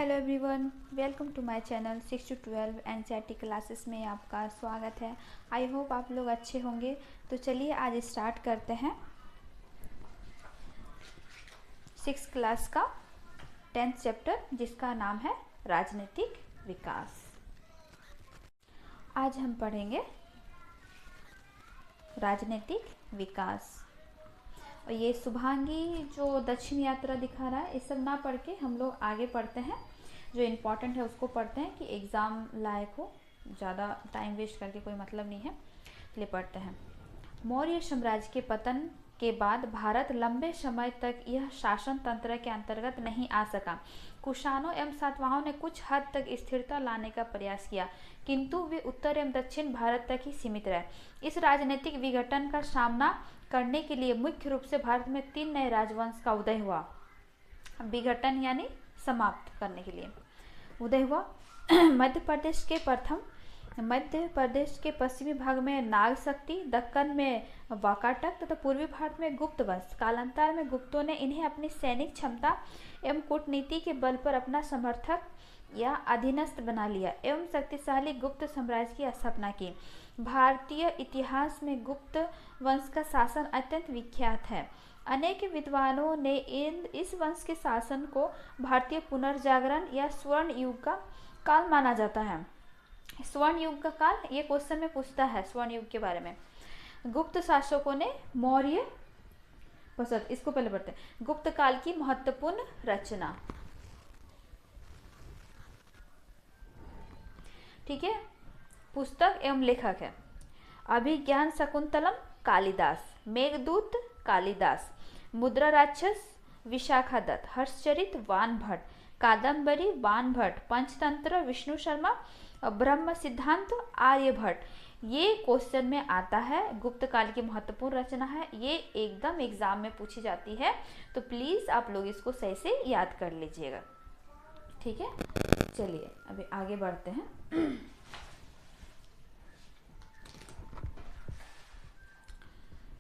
Hello everyone, welcome to my channel 6 to 12 NCERT classes में आपका स्वागत है। आई होप आप लोग अच्छे होंगे। तो चलिए आज स्टार्ट करते हैं 6 क्लास का 10th चैप्टर, जिसका नाम है राजनीतिक विकास। आज हम पढ़ेंगे राजनीतिक विकास। और ये शुभांगी जो दक्षिण यात्रा दिखा रहा है, ये सब ना पढ़ के हम लोग आगे पढ़ते हैं। जो इम्पोर्टेंट है उसको पढ़ते हैं कि एग्ज़ाम लायक हो, ज़्यादा टाइम वेस्ट करके कोई मतलब नहीं है, इसलिए पढ़ते हैं। मौर्य साम्राज्य के पतन के बाद भारत लंबे समय तक यह शासन तंत्र के अंतर्गत नहीं आ सका। कुषाणों एवं सातवाहनों ने कुछ हद तक स्थिरता लाने का प्रयास किया, किंतु वे उत्तर एवं दक्षिण भारत तक ही सीमित रहे। इस राजनीतिक विघटन का सामना करने के लिए मुख्य रूप से भारत में 3 नए राजवंश का उदय हुआ। विघटन यानी समाप्त करने के लिए उदय हुआ। मध्य प्रदेश के पश्चिमी भाग में नाग शक्ति, दक्कन में वाकाटक तथा पूर्वी भारत में गुप्त वंश। कालांतर में गुप्तों ने इन्हें अपनी सैनिक क्षमता एवं कूटनीति के बल पर अपना समर्थक या अधीनस्थ बना लिया एवं शक्तिशाली गुप्त साम्राज्य की स्थापना की। भारतीय इतिहास में गुप्त वंश का शासन अत्यंत विख्यात है। अनेक विद्वानों ने इस वंश के शासन को भारतीय पुनर्जागरण या स्वर्ण युग का काल माना जाता है। स्वर्ण युग का काल, ये क्वेश्चन में पूछता है स्वर्ण युग के बारे में। गुप्त शासकों ने मौर्य इसको पहले पढ़ते हैं। गुप्त काल की महत्वपूर्ण रचना, ठीक है। पुस्तक एवं लेखक है अभिज्ञान शकुंतलम कालिदास, मेघदूत कालिदास, मुद्रा राक्षस विशाखा दत्त, हर्षचरित वान भट्ट, कादम्बरी वान भट्ट, पंचतंत्र विष्णु शर्मा, ब्रह्म सिद्धांत आर्यभट्ट। ये क्वेश्चन में आता है। गुप्त काल की महत्वपूर्ण रचना है, ये एकदम एग्जाम में पूछी जाती है, तो प्लीज आप लोग इसको सही से याद कर लीजिएगा, ठीक है। चलिए अभी आगे बढ़ते हैं।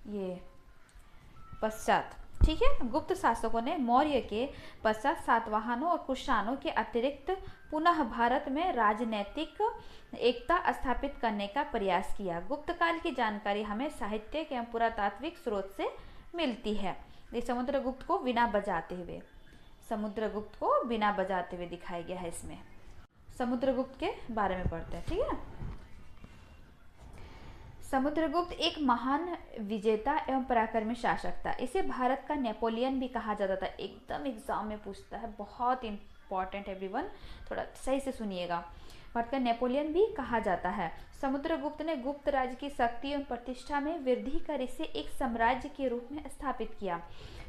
ये पश्चात, ठीक है। गुप्त शासकों ने मौर्य के पश्चात सातवाहनों और कुषाणों के अतिरिक्त पुनः भारत में राजनीतिक एकता स्थापित करने का प्रयास किया। गुप्त काल की जानकारी हमें साहित्यिक एवं पुरातात्विक स्रोत से मिलती है। समुद्रगुप्त को बिना बजाते हुए दिखाया गया है। इसमें समुद्रगुप्त के बारे में पढ़ते हैं, ठीक है। समुद्रगुप्त एक महान विजेता एवं पराक्रमी शासक था। इसे भारत का नेपोलियन भी कहा जाता था। एकदम एग्जाम में पूछता है, बहुत इंपॉर्टेंट एवरीवन, थोड़ा सही से सुनिएगा। भारत का नेपोलियन भी कहा जाता है। समुद्रगुप्त ने गुप्त राज्य की शक्ति एवं प्रतिष्ठा में वृद्धि कर इसे एक साम्राज्य के रूप में स्थापित किया।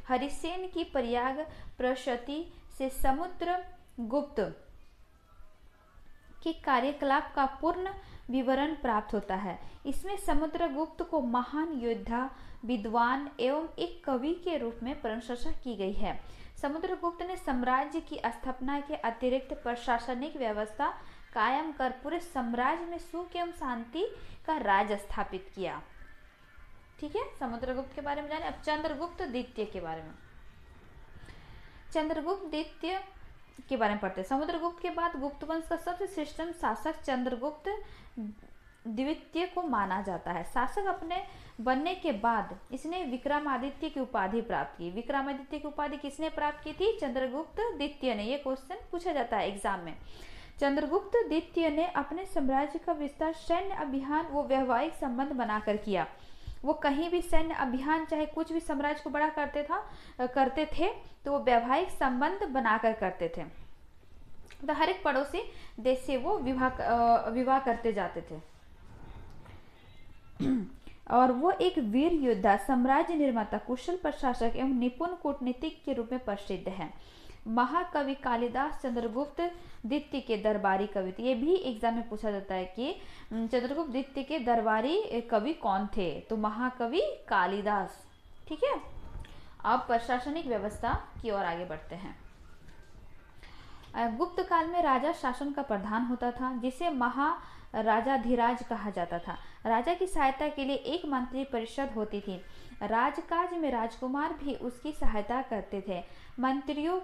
हरिसेन की प्रयाग प्रशति से समुद्रगुप्त के कार्यकलाप का पूर्ण विवरण प्राप्त होता है। इसमें समुद्रगुप्त को महान योद्धा, विद्वान एवं एक कवि के रूप में प्रशंसा की गई है। समुद्रगुप्त ने साम्राज्य की स्थापना के अतिरिक्त प्रशासनिक व्यवस्था कायम कर पूरे साम्राज्य में सुख एवं शांति का राज स्थापित किया, ठीक है। समुद्रगुप्त के बारे में जाने। अब चंद्रगुप्त द्वितीय के बारे में। चंद्रगुप्त द्वितीय के बारे में पढ़ते हैं। समुद्रगुप्त के बाद गुप्त वंश का सबसे श्रेष्ठ शासक चंद्रगुप्त द्वितीय को माना जाता है। शासक अपने बनने के बाद इसने विक्रमादित्य की उपाधि प्राप्त की। विक्रमादित्य की उपाधि किसने प्राप्त की थी? चंद्रगुप्त द्वितीय ने। ये क्वेश्चन पूछा जाता है एग्जाम में। चंद्रगुप्त द्वितीय ने अपने साम्राज्य का विस्तार सैन्य अभियान व वैवाहिक संबंध बनाकर किया। वो कहीं भी सैन्य अभियान, चाहे कुछ भी साम्राज्य को बड़ा करते थे तो वो वैवाहिक संबंध बनाकर करते थे। तो हर एक पड़ोसी देश से वो विवाह करते जाते थे। और वो एक वीर योद्धा, साम्राज्य निर्माता, कुशल प्रशासक एवं निपुण कूटनीतिक के रूप में प्रसिद्ध है। महाकवि कालिदास चंद्रगुप्त द्वितीय के दरबारी कवि थे। ये भी एग्जाम में पूछा जाता है कि चंद्रगुप्त द्वितीय के दरबारी कवि कौन थे? तो महाकवि कालिदास, ठीक है। अब प्रशासनिक व्यवस्था की ओर आगे बढ़ते हैं। गुप्त काल में राजा शासन का प्रधान होता था, जिसे महाराजाधिराज कहा जाता था। राजा की सहायता के लिए एक मंत्री परिषद होती थी। राजकाज में राजकुमार भी उसकी सहायता करते थे। मंत्रियों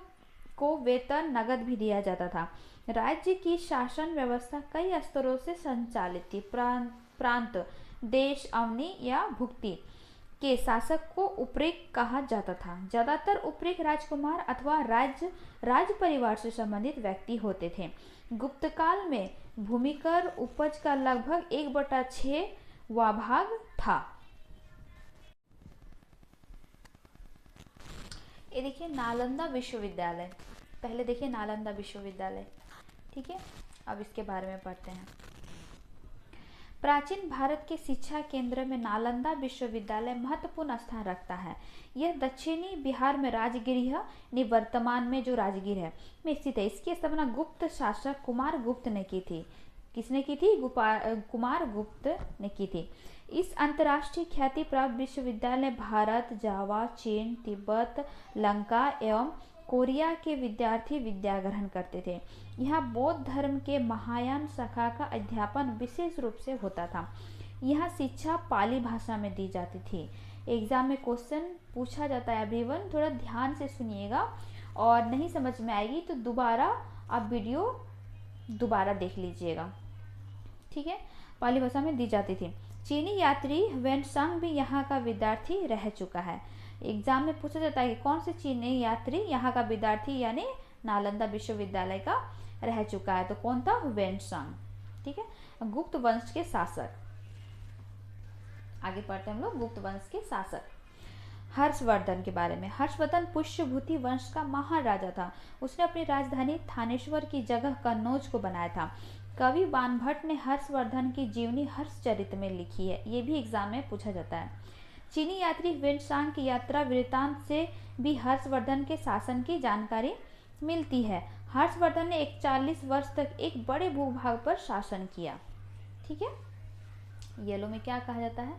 को वेतन नगद भी दिया जाता था। राज्य की शासन व्यवस्था कई स्तरों से संचालित थी। प्रांत, देश, अवनि या भुक्ति के शासक को उपरेक कहा जाता था। ज्यादातर उपरेक राजकुमार अथवा राज परिवार से संबंधित व्यक्ति होते थे। गुप्त काल में भूमिकर उपज का लगभग 1/6 भाग था। ये देखिए नालंदा विश्वविद्यालय, पहले देखिए नालंदा विश्वविद्यालय, ठीक है। अब इसके बारे में पढ़ते हैं। प्राचीन भारत के शिक्षा केंद्र में नालंदा विश्वविद्यालय महत्वपूर्ण स्थान रखता है। यह दक्षिणी बिहार में राजगीर निवर्तमान में जो राजगीर है में स्थित है। इसकी स्थापना गुप्त शासक कुमार गुप्त ने की थी। किसने की थी? कुमार गुप्त ने की थी। इस अंतर्राष्ट्रीय ख्याति प्राप्त विश्वविद्यालय भारत, जावा, चीन, तिब्बत, लंका एवं कोरिया के विद्यार्थी विद्या ग्रहण करते थे। यहाँ बौद्ध धर्म के महायान शाखा का अध्यापन विशेष रूप से होता था। यहाँ शिक्षा पाली भाषा में दी जाती थी। एग्जाम में क्वेश्चन पूछा जाता है एवरीवन, थोड़ा ध्यान से सुनिएगा और नहीं समझ में आएगी तो दोबारा आप वीडियो दोबारा देख लीजिएगा, ठीक है। पाली भाषा में दी जाती थी। चीनी यात्री वेनसांग भी यहाँ का विद्यार्थी रह चुका है। एग्जाम में पूछा जाता है कि कौन से चीनी यात्री यहाँ का विद्यार्थी यानी नालंदा विश्वविद्यालय का रह चुका है, तो कौन था? वेनसांग, ठीक है। गुप्त वंश के शासक, आगे पढ़ते हैं हम लोग गुप्त वंश के शासक। हर्षवर्धन के बारे में। हर्षवर्धन पुष्यभूति वंश का महाराजा था। उसने अपनी राजधानी थानेश्वर की जगह कन्नौज को बनाया था। कवि बाणभट्ट ने हर्षवर्धन की जीवनी हर्षचरित में लिखी है। ये भी एग्जाम में पूछा जाता है। चीनी यात्री वेनसांग की यात्रा वृत्तांत से भी हर्षवर्धन के शासन की जानकारी मिलती है। हर्षवर्धन ने 41 वर्ष तक एक बड़े भूभाग पर शासन किया, ठीक है। येलो में क्या कहा जाता है?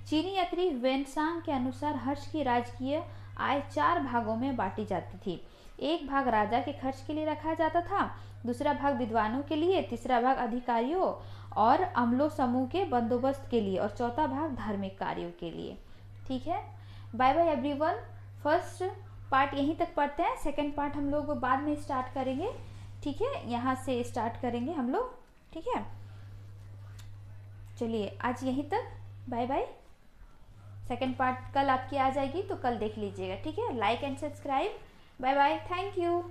चीनी यात्री वेनसांग के अनुसार हर्ष की राजकीय आय 4 भागों में बांटी जाती थी। एक भाग राजा के खर्च के लिए रखा जाता था, दूसरा भाग विद्वानों के लिए, तीसरा भाग अधिकारियों और अमलों समूह के बंदोबस्त के लिए और चौथा भाग धार्मिक कार्यों के लिए, ठीक है। Bye bye everyone. First part यहीं तक पढ़ते हैं, सेकंड पार्ट हम लोग बाद में स्टार्ट करेंगे, ठीक है। यहाँ से स्टार्ट करेंगे हम लोग, ठीक है। चलिए आज यहीं तक, बाय बाय। सेकंड पार्ट कल आपकी आ जाएगी तो कल देख लीजिएगा, ठीक है। Like and subscribe, bye bye, thank you.